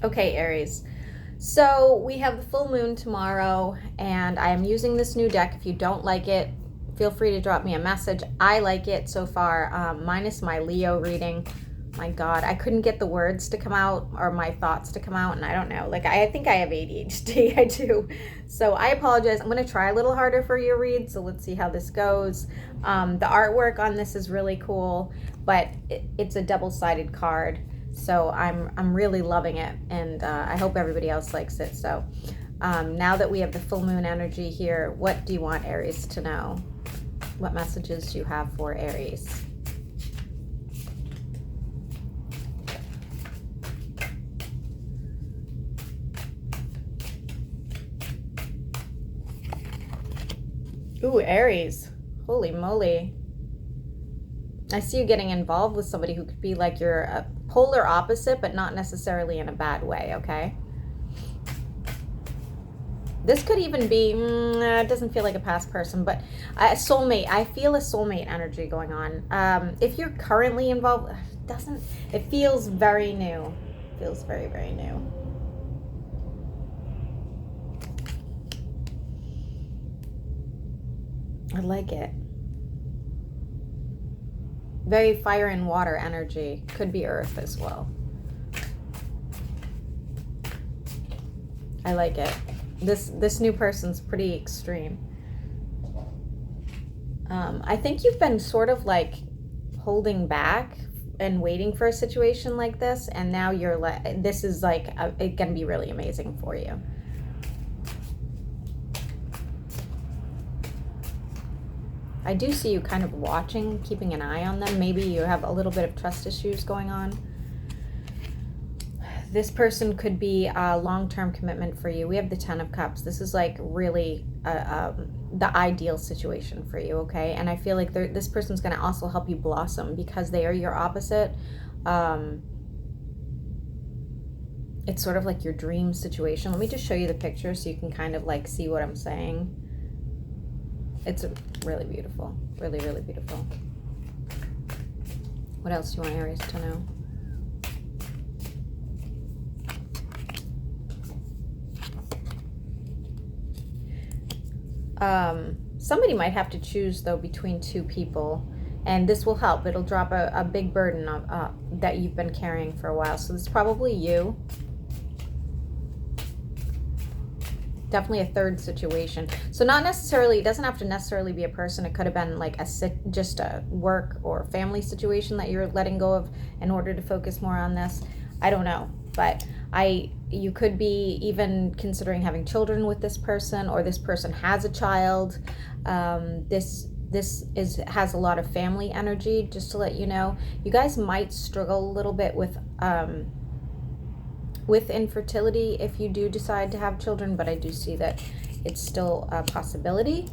Okay, Aries. So we have the full moon tomorrow, and I am using this new deck. If you don't like it, feel free to drop me a message. I like it so far, minus my Leo reading. My God, I couldn't get the words to come out or my thoughts to come out, and I don't know. Like, I think I have ADHD. I do. So I apologize. I'm going to try a little harder for your read, so let's see how this goes. The artwork on this is really cool, but it's a double-sided card. So I'm really loving it, and I hope everybody else likes it. So now that we have the full moon energy here, what do you want Aries to know? What messages do you have for Aries? Ooh, Aries. Holy moly. I see you getting involved with somebody who could be like your polar opposite, but not necessarily in a bad way, okay? This could even be, it doesn't feel like a past person, but a soulmate. I feel a soulmate energy going on. If you're currently involved, it feels very new. It feels very, very new. I like it. Very fire and water energy. Could be earth as well. I like it. This new person's pretty extreme. I think you've been sort of like holding back and waiting for a situation like this, and now you're like, this is like it's gonna be really amazing for you. I do see you kind of watching, keeping an eye on them. Maybe you have a little bit of trust issues going on. This person could be a long-term commitment for you. We have the 10 of Cups. This is like really the ideal situation for you, okay? And I feel like this person's going to also help you blossom because they are your opposite. It's sort of like your dream situation. Let me just show you the picture so you can kind of like see what I'm saying. It's really beautiful. Really, really beautiful. What else do you want Aries to know? Somebody might have to choose though between two people, and this will help. It'll drop a big burden that you've been carrying for a while. So this is probably you. Definitely a third situation. So not necessarily, it doesn't have to necessarily be a person. It could have been like just a work or family situation that you're letting go of in order to focus more on this. I don't know, but you could be even considering having children with this person, or this person has a child. This has a lot of family energy, just to let you know. You guys might struggle a little bit with infertility if you do decide to have children, but I do see that it's still a possibility.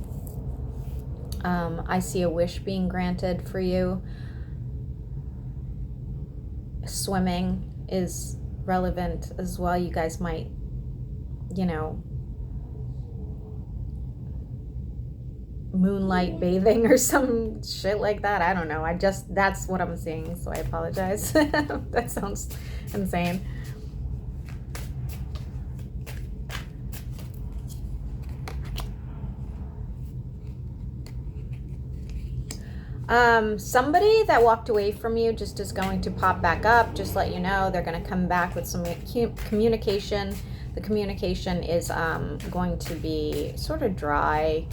I see a wish being granted for you. Swimming is relevant as well. You guys might, moonlight bathing or some shit like that. I don't know. That's what I'm seeing, so I apologize. That sounds insane. Somebody that walked away from you just is going to pop back up. Just let you know, they're going to come back with some communication. The communication is going to be sort of dry,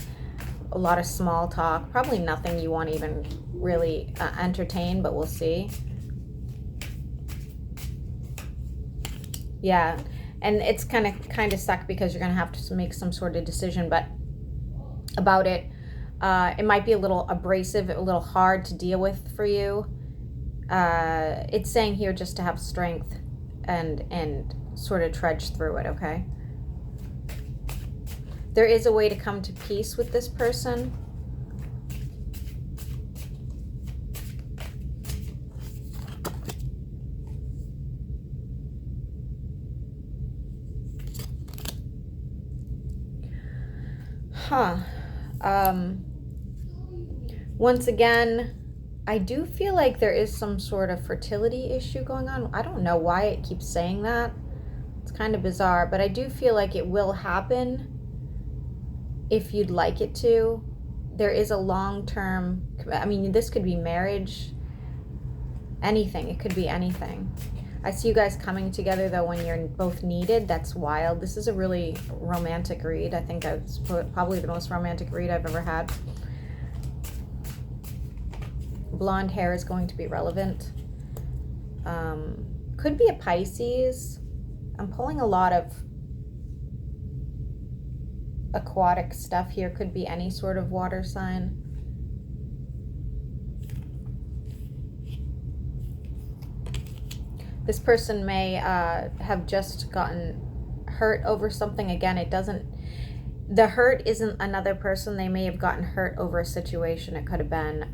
a lot of small talk, probably nothing you want to even really entertain, but we'll see. Yeah, and it's kind of suck because you're going to have to make some sort of decision, but about it. It might be a little abrasive, a little hard to deal with for you. It's saying here just to have strength and sort of trudge through it, okay? There is a way to come to peace with this person. Huh. Once again, I do feel like there is some sort of fertility issue going on. I don't know why it keeps saying that. kind of bizarre, but I do feel like it will happen if you'd like it to. There is a long-term, I mean, this could be marriage, anything. It could be anything. I see you guys coming together, though, when you're both needed. That's wild. This is a really romantic read. I think it's probably the most romantic read I've ever had. Blonde hair is going to be relevant. Could be a Pisces. I'm pulling a lot of aquatic stuff here. Could be any sort of water sign. This person may have just gotten hurt over something. Again, it doesn't, the hurt isn't another person. They may have gotten hurt over a situation. It could have been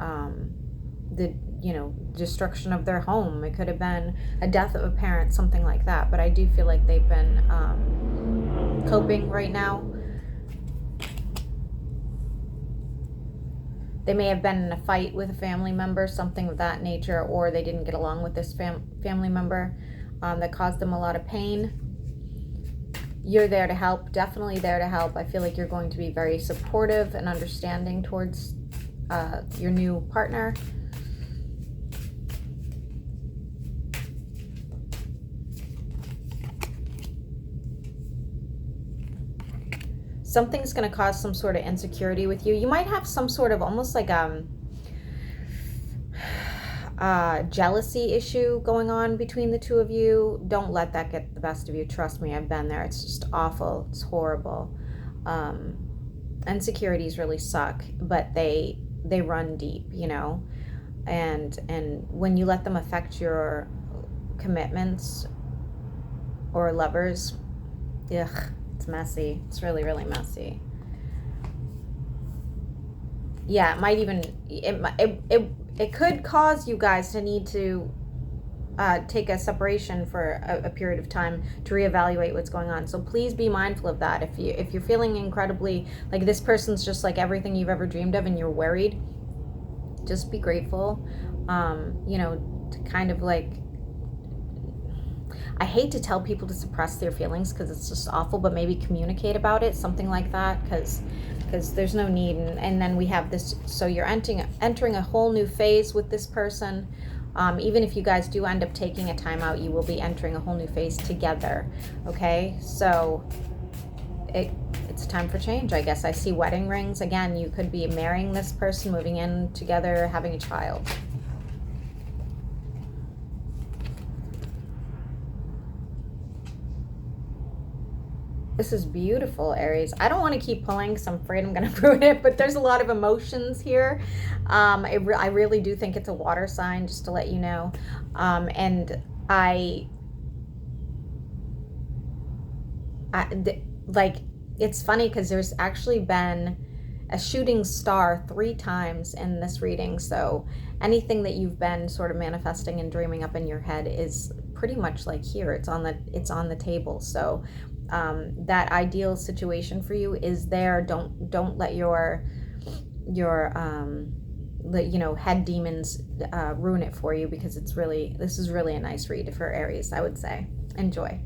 the, you know, destruction of their home. It could have been a death of a parent, something like that. But I do feel like they've been coping right now. They may have been in a fight with a family member, something of that nature, or they didn't get along with this family member that caused them a lot of pain. You're there to help, definitely there to help. I feel like you're going to be very supportive and understanding towards your new partner. Something's going to cause some sort of insecurity with you. You might have some sort of almost like jealousy issue going on between the two of you. Don't let that get the best of you. Trust me, I've been there. It's just awful. It's horrible. Insecurities really suck, but they run deep, you know. And when you let them affect your commitments or lovers, ugh. It's messy. It's really, really messy. Yeah, it might even, it could cause you guys to need to take a separation for a period of time to reevaluate what's going on. So please be mindful of that. If you're feeling incredibly like this person's just like everything you've ever dreamed of and you're worried, just be grateful. You know, to kind of like, I hate to tell people to suppress their feelings because it's just awful, but maybe communicate about it, something like that, because there's no need. And then we have this, so you're entering a whole new phase with this person. Even if you guys do end up taking a time out, you will be entering a whole new phase together, okay? So it's time for change, I guess. I see wedding rings. Again, you could be marrying this person, moving in together, having a child. This is beautiful, Aries. I don't want to keep pulling because I'm afraid I'm going to ruin it, but there's a lot of emotions here. I really do think it's a water sign, just to let you know. And like, it's funny because there's actually been a shooting star 3 times in this reading. So anything that you've been sort of manifesting and dreaming up in your head is pretty much like here. It's on the table. So that ideal situation for you is there. Don't let your head demons ruin it for you, because this is really a nice read for Aries, I would say. Enjoy.